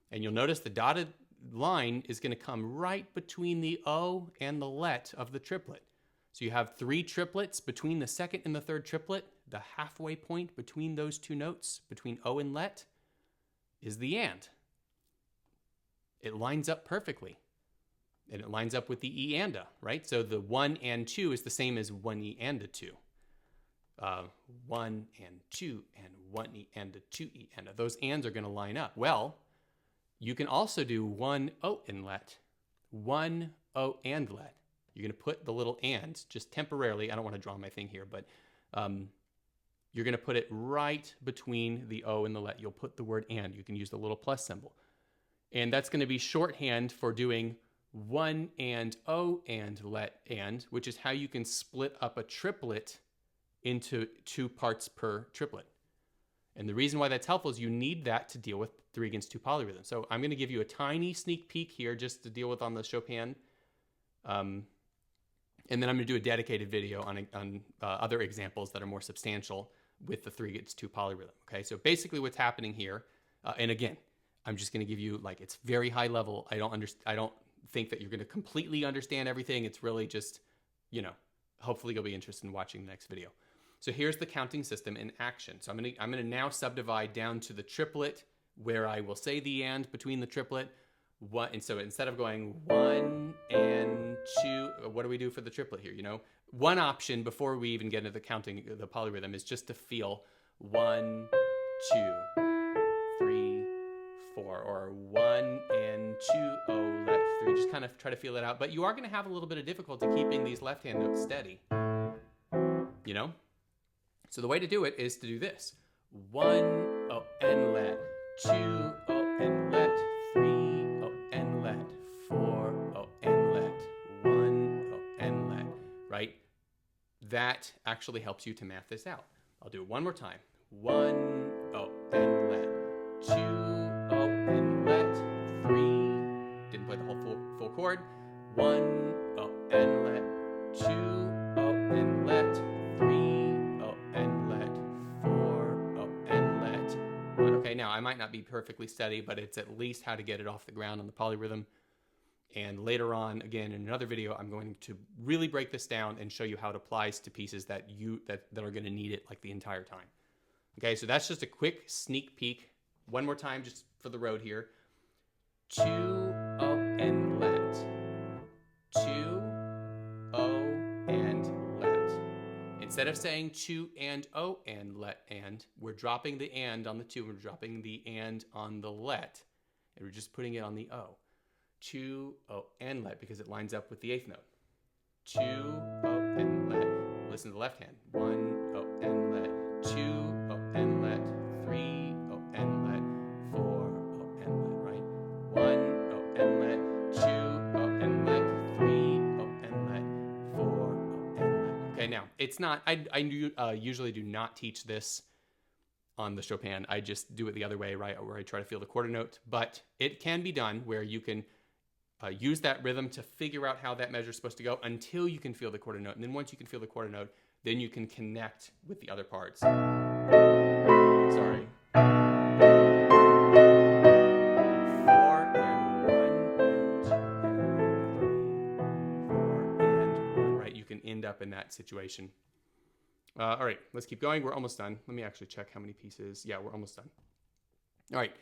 and you'll notice the dotted line is going to come right between the o and the let of the triplet. So you have 3 triplets between the second and the third triplet. The halfway point between those 2 notes, between o and let, is the and. It lines up perfectly. And it lines up with the e anda, right? So the 1 and 2 is the same as 1 e and a 2. 1 and 2 and 1E and a 2E and a. Those ands are going to line up. Well, you can also do 1 O inlet, 1 O and let. You're going to put the little and just temporarily. I don't want to draw my thing here, but you're going to put it right between the O and the let. You'll put the word and. You can use the little plus symbol. And that's going to be shorthand for doing 1 and O and let and, which is how you can split up a triplet into 2 parts per triplet. And the reason why that's helpful is you need that to deal with 3 against 2 polyrhythm. So I'm going to give you a tiny sneak peek here just to deal with on the Chopin. And then I'm going to do a dedicated video on other examples that are more substantial with the 3 against 2 polyrhythm. Okay, so basically what's happening here, and again, I'm just going to give you, like, it's very high level. I don't think that you're going to completely understand everything. It's really just, you know, hopefully you'll be interested in watching the next video. So here's the counting system in action. So I'm going to now subdivide down to the triplet where I will say the and between the triplet. And so instead of going 1 and 2, what do we do for the triplet here? You know, one option before we even get into the counting, the polyrhythm, is just to feel 1, 2, 3, 4, or 1 and 2, oh, let 3. Just kind of try to feel it out. But you are going to have a little bit of difficulty keeping these left-hand notes steady. You know? So the way to do it is to do this. 1, oh, and let. 2, oh, and let. 3, oh, and let. 4, oh, and let. 1, oh, and let. Right? That actually helps you to math this out. I'll do it one more time. 1, oh, and let. 2, oh, and let. 3. Didn't play the whole full chord. 1, oh, and let. 2, oh, and let. 3, oh, and let. 4, oh, and let. 1. Okay, now I might not be perfectly steady, but it's at least how to get it off the ground on the polyrhythm. And later on, again, in another video, I'm going to really break this down and show you how it applies to pieces that are going to need it like the entire time. Okay, so that's just a quick sneak peek. One more time, just for the road here. 2, O, and let. 2, O, and let. Instead of saying 2 and O and let and, we're dropping the and on the 2, we're dropping the and on the let, and we're just putting it on the O. 2, O, and let, because it lines up with the 8th note. 2, O, and let. Listen to the left hand. 1, O, and let. 2, O, and let. 3, O, and let. 4, O, and let, right? 1, O, and let. 2, O, and let. 3, O, and let. 4, O, and let. Okay, now, it's not, I usually do not teach this on the Chopin. I just do it the other way, right? Where I try to feel the quarter note. But it can be done where you can use that rhythm to figure out how that measure is supposed to go until you can feel the quarter note. And then once you can feel the quarter note, then you can connect with the other parts. Sorry. 4 and 1 and 2 and 3, 4 and 1, right? You can end up in that situation. All right, let's keep going. We're almost done. Let me actually check how many pieces. Yeah, we're almost done. All right.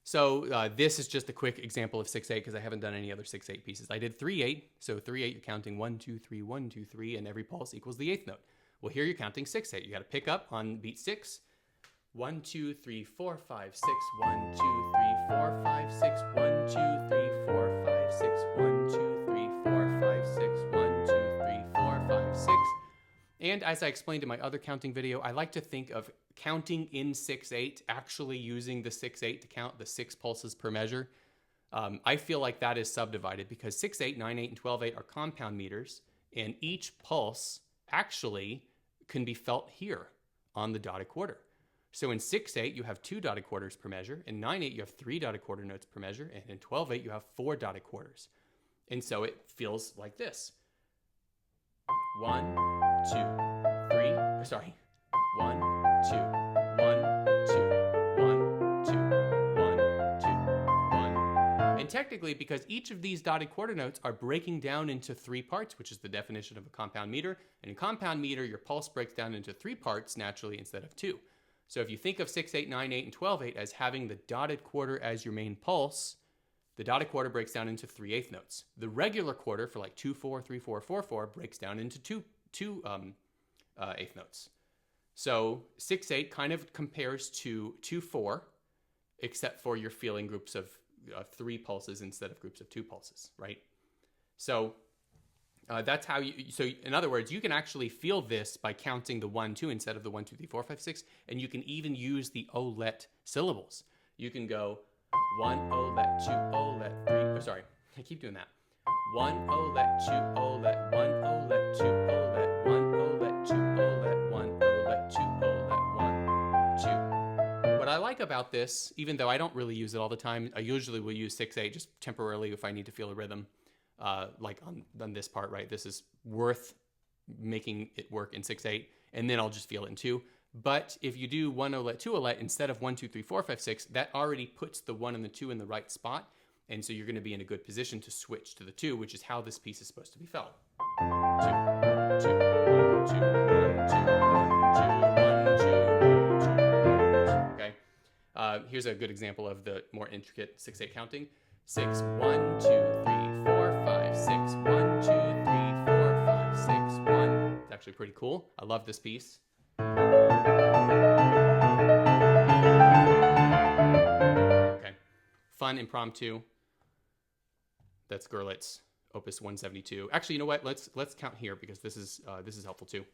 So this is just a quick example of 6/8 because I haven't done any other 6/8 pieces. I did 3/8. So 3/8, you're counting 1, 2, 3, 1, 2, 3, and every pulse equals the 8th note. Well, here you're counting 6/8. You got to pick up on beat 6. 1, 2, 3, 4, 5, 6. 1, 2, 3, 4, 5, 6. 1, 2, 3, 4, 5, 6. 1, 2, 3, 4, 5, 6. 1, 2, 3, 4, 5, 6. And as I explained in my other counting video, I like to think of counting in 6/8, actually using the 6/8 to count the 6 pulses per measure. I feel like that is subdivided because 6/8, 9/8, and 12/8 are compound meters, and each pulse actually can be felt here on the dotted quarter. So in 6/8, you have 2 dotted quarters per measure. In 9/8, you have 3 dotted quarter notes per measure. And in 12/8, you have 4 dotted quarters. And so it feels like this. 1, 2, 3, sorry. 1, 2, 1, 2, 1, 2, 1, 2, 1. And technically, because each of these dotted quarter notes are breaking down into 3 parts, which is the definition of a compound meter. And in compound meter, your pulse breaks down into 3 parts naturally instead of 2. So if you think of 6/8, 9/8, and 12/8 as having the dotted quarter as your main pulse, the dotted quarter breaks down into 3 eighth notes. The regular quarter for like 2/4, 3/4, 4/4 breaks down into two eighth notes. So 6/8 kind of compares to 2/4, except for you're feeling groups of 3 pulses instead of groups of 2 pulses, right? So that's how so in other words, you can actually feel this by counting the 1, 2 instead of the 1, 2, 3, 4, 5, 6, and you can even use the olet syllables. You can go 1 olet, 2 olet, 3, oh, sorry, I keep doing that. 1 olet, 2 olet, 1 olet, 2 olet, 1 olet, 2 olet, 1 olet, 2 olet, 1, 2. What I like about this, even though I don't really use it all the time, I usually will use 6/8 just temporarily if I need to feel a rhythm, like on this part, right? This is worth making it work in 6/8, and then I'll just feel it in 2. But if you do 1 olet, 2 olet instead of 1, 2, 3, 4, 5, 6, that already puts the 1 and the 2 in the right spot. And so you're going to be in a good position to switch to the 2, which is how this piece is supposed to be felt. 2, 1, 2, 1, 2, 1, 2, 1, 2, 1, 2, 1, 2. Okay. Here's a good example of the more intricate 6/8 counting. 6, 1, 2, 3, 4, 5, 6, 1, 2, 3, 4, 5, 6, 1. It's actually pretty cool. I love this piece. Okay. Fun impromptu. That's Gurlitt's Opus 172. Actually, you know what? Let's count here because this is helpful too.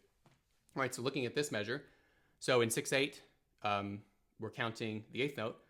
All right, so looking at this measure, so in 6/8, we're counting the 8th note.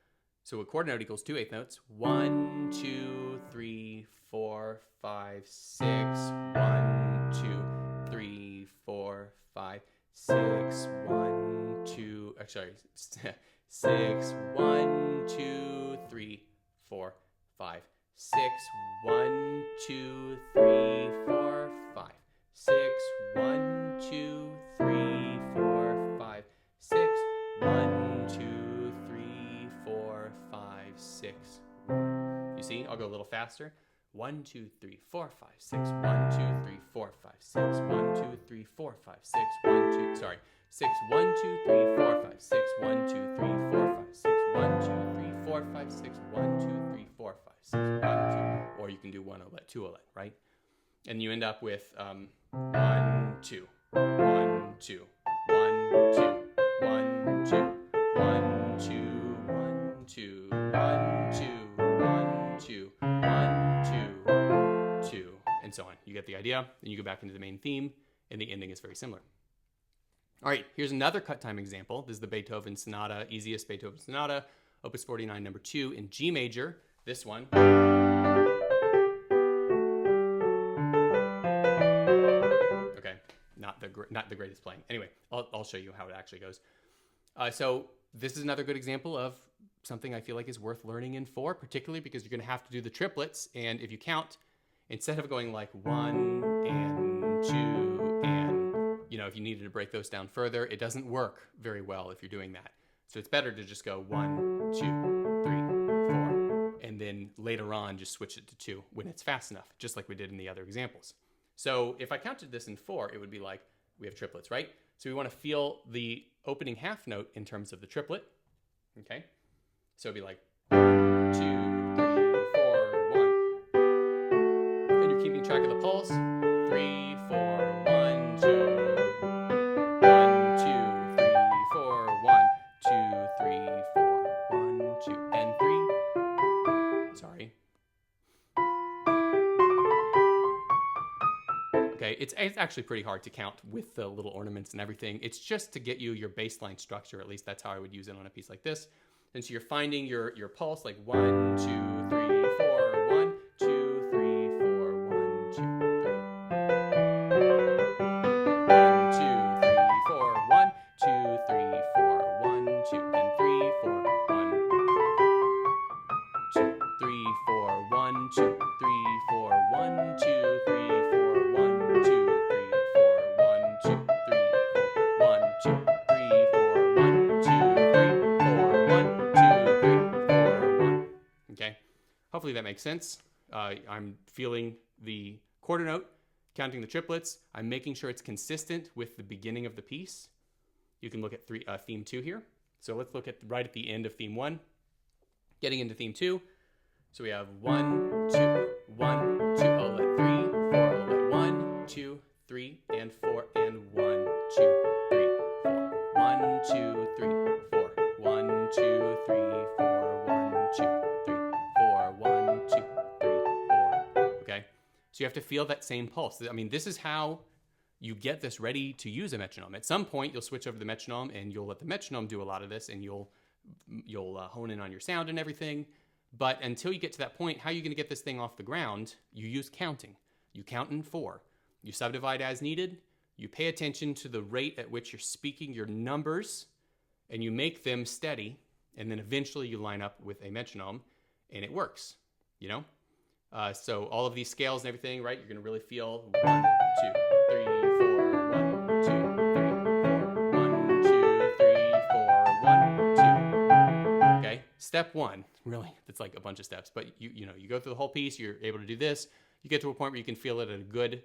So a quarter note equals 2 8th notes. 1, 2, 3, 4, 5, 6. 1, 2, 3, 4, 5, 6. 1, 2. Sorry, 6. 1, 2, 3, 4, 5, 6. 1, 2, 3, 4, 5, 6. 1, 2, 3, 4, 5, 6. 1, 2, 3, 4, 5, 6. You see, I'll go a little faster. 1, 2, 3, 4, 5, 6. 1, 2, 3, 4, 5, 6. 1, 2, 3, 4, 5, 6. 1, 2, sorry. 6, 1, 2, 3, 4, 5, 6. 1, 2, 3, 4, 5, 6. 1, 2, 3, 4, 5, 6. 1, 2, 3, 4, 5, 6. 1, 2. Or you can do 1 olet, 2 olet, right? And you end up with 1, 2, 1, 2, 1, 2, 1, 2, 1, 2, 1, 2, 1, 2, 1, 2, 1, 2, 2, and so on. You get the idea. Then you go back into the main theme, and the ending is very similar. All right, here's another cut time example. This is the Beethoven Sonata, easiest Beethoven Sonata, Opus 49, number 2 in G major. This one. Okay, not the greatest playing. Anyway, I'll show you how it actually goes. So this is another good example of something I feel like is worth learning in 4, particularly because you're going to have to do the triplets. And if you count, instead of going like 1 and 2 and, if you needed to break those down further, it doesn't work very well if you're doing that. So it's better to just go 1, 2, 3, 4, and then later on just switch it to 2 when it's fast enough, just like we did in the other examples. So if I counted this in 4, it would be like, we have triplets, right? So we want to feel the opening half note in terms of the triplet, okay? So it'd be like 1, 2, 3, 4, 1. And you're keeping track of the pulse. 3, 4, 1, 2. 1, 2, 3, 4, 1, 2, 3, 4, 1, 2, and 3. Sorry. Okay, it's actually pretty hard to count with the little ornaments and everything. It's just to get you your baseline structure. At least that's how I would use it on a piece like this. And so you're finding your pulse like 1, 2, 3, 4, 1, 2, 3, 4, 1, 2, 3. 1, 2, 3, 4, 1, 2, 3, 4, 1, 2, and 3, 4, 1, 2, 3, 4, 1, 2, 3, 4, 1, 2, 3, 4, 1, 2, 3, 4, 1, 2, 3, 4, 1, 2, 3, 4, 1, 2, 3, 4, 1, 2, 3, 4, 1. Okay, hopefully that makes sense. I'm feeling the quarter note, counting the triplets. I'm making sure it's consistent with the beginning of the piece. You can look at theme 2 here. So let's look at right at the end of theme 1. Getting into theme 2. So we have 1, 2, 1, 2, olet 3, 4, olet 1, 2, 3, and 4, and 1, 2, 3, 4, 1, have to feel that same pulse. I mean, this is how you get this ready to use a metronome. At some point, you'll switch over to the metronome and you'll let the metronome do a lot of this, and you'll hone in on your sound and everything. But until you get to that point, how are you going to get this thing off the ground? You use counting. You count in 4. You subdivide as needed. You pay attention to the rate at which you're speaking your numbers, and you make them steady. And then eventually you line up with a metronome, and it works, you know? So all of these scales and everything, right? You're going to really feel 1, 2, 3, 4, 1, 2, 3, 4, 1, 2, 3, 4, 1, 2. Okay? Step 1, really, it's like a bunch of steps, but you go through the whole piece, you're able to do this. You get to a point where you can feel it at a good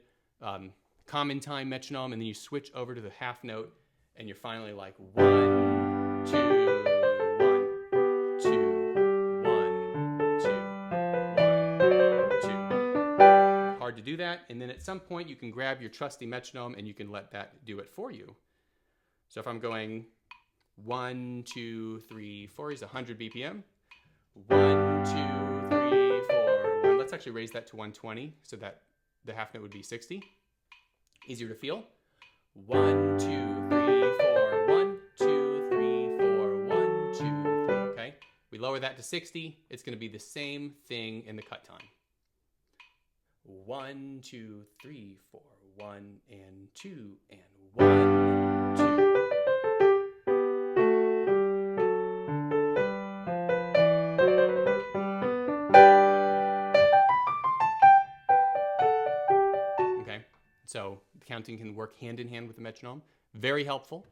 common time metronome, and then you switch over to the half note, and you're finally like 1, 2, 1, 2, 1, 2, 1, 2. Hard to do that, and then at some point you can grab your trusty metronome and you can let that do it for you. So if I'm going 1, 2, 3, 4 is 100 BPM. 1, 2, 3, 4, 1. Let's actually raise that to 120 so that the half note would be 60. Easier to feel. 1, 2, 3, 4, 1, 2, 3, 4, 1, 2, 3. Okay? We lower that to 60. It's going to be the same thing in the cut time. 1, 2, 3, 4, 1, and 2, and 1, 2. So the counting can work hand in hand with the metronome. Very helpful.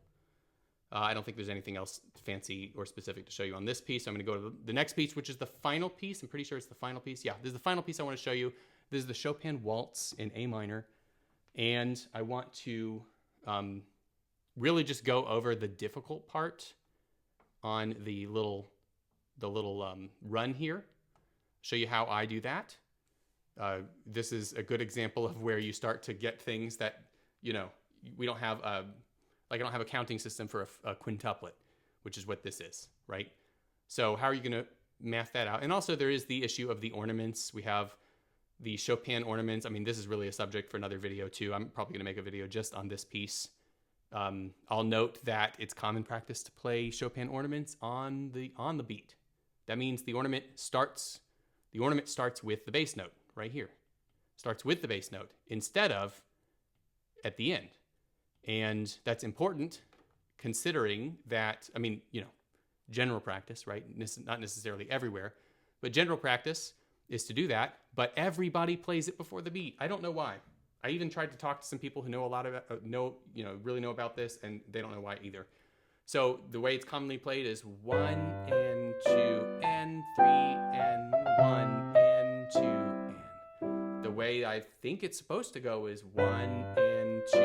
I don't think there's anything else fancy or specific to show you on this piece. So I'm going to go to the next piece, which is the final piece. I'm pretty sure it's the final piece. Yeah, this is the final piece I want to show you. This is the Chopin Waltz in A minor. And I want to really just go over the difficult part on the little run here. Show you how I do that. This is a good example of where you start to get things that, we don't have, I don't have a counting system for a quintuplet, which is what this is, right? So how are you going to math that out? And also there is the issue of the ornaments. We have the Chopin ornaments. I mean, this is really a subject for another video too. I'm probably going to make a video just on this piece. I'll note that it's common practice to play Chopin ornaments on the beat. That means the ornament starts with the bass note. Right here. Starts with the bass note instead of at the end. And that's important considering that, general practice, right? Not necessarily everywhere, but general practice is to do that, but everybody plays it before the beat. I don't know why. I even tried to talk to some people who know a lot of it, really know about this, and they don't know why either. So the way it's commonly played is 1 and 2 and 3 and 1 and 2 and. The way I think it's supposed to go is 1 and 2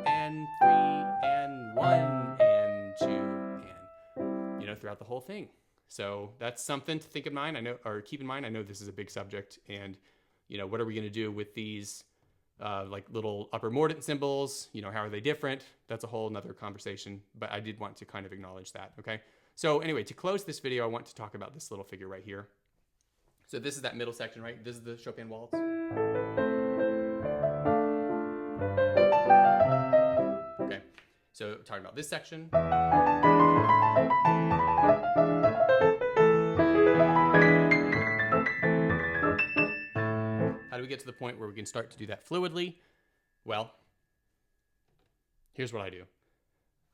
and 3 and 1 and 2 and, throughout the whole thing. So that's something to keep in mind. I know this is a big subject, and, what are we going to do with these like little upper mordant symbols? How are they different? That's a whole nother conversation, but I did want to kind of acknowledge that, okay? So anyway, to close this video, I want to talk about this little figure right here. So this is that middle section, right? This is the Chopin Waltz. Okay, so talking about this section. How do we get to the point where we can start to do that fluidly? Well, here's what I do.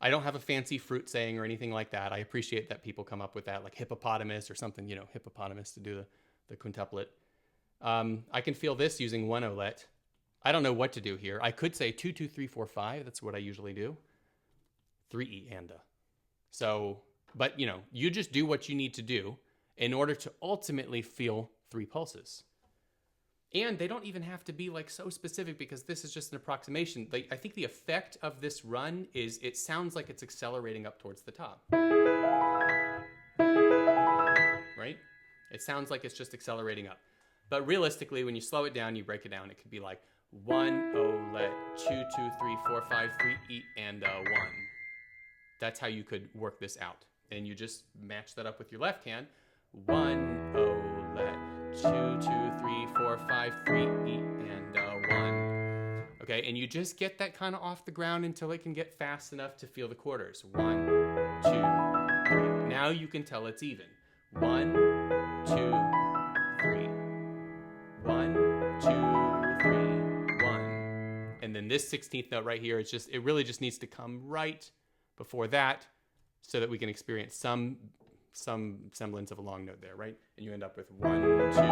I don't have a fancy fruit saying or anything like that. I appreciate that people come up with that, like hippopotamus or something, hippopotamus to do the quintuplet. I can feel this using one olet. I don't know what to do here. I could say 2, 2, 3, 4, 5. That's what I usually do. 3 and a. So, but you just do what you need to do in order to ultimately feel 3 pulses. And they don't even have to be like so specific because this is just an approximation. Like, I think the effect of this run is it sounds like it's accelerating up towards the top. Right? It sounds like it's just accelerating up. But realistically, when you slow it down, you break it down, it could be like 1 olet, 2, 2, 3, 4, 5, 3 E and 1. That's how you could work this out. And you just match that up with your left hand. 1 olet, 2, 2, 3, 4, 5, 3 E and 1. Okay, and you just get that kind of off the ground until it can get fast enough to feel the quarters. 1, 2, 3. Now you can tell it's even. 1, 2, 3. 1, 2, 3, 1. And then this 16th note right here, it really just needs to come right before that so that we can experience some semblance of a long note there, right? And you end up with 1, 2, 3,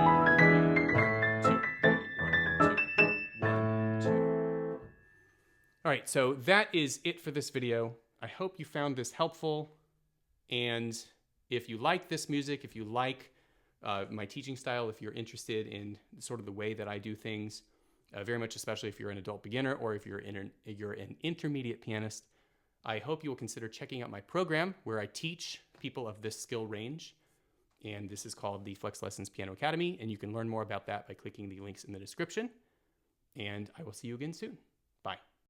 1, 2, 3, 1, 2, 1, 2. All right, so that is it for this video. I hope you found this helpful. And if you like this music, if you like my teaching style, if you're interested in sort of the way that I do things, very much especially if you're an adult beginner or if you're an intermediate pianist, I hope you will consider checking out my program where I teach people of this skill range. And this is called the Flex Lessons Piano Academy. And you can learn more about that by clicking the links in the description. And I will see you again soon. Bye.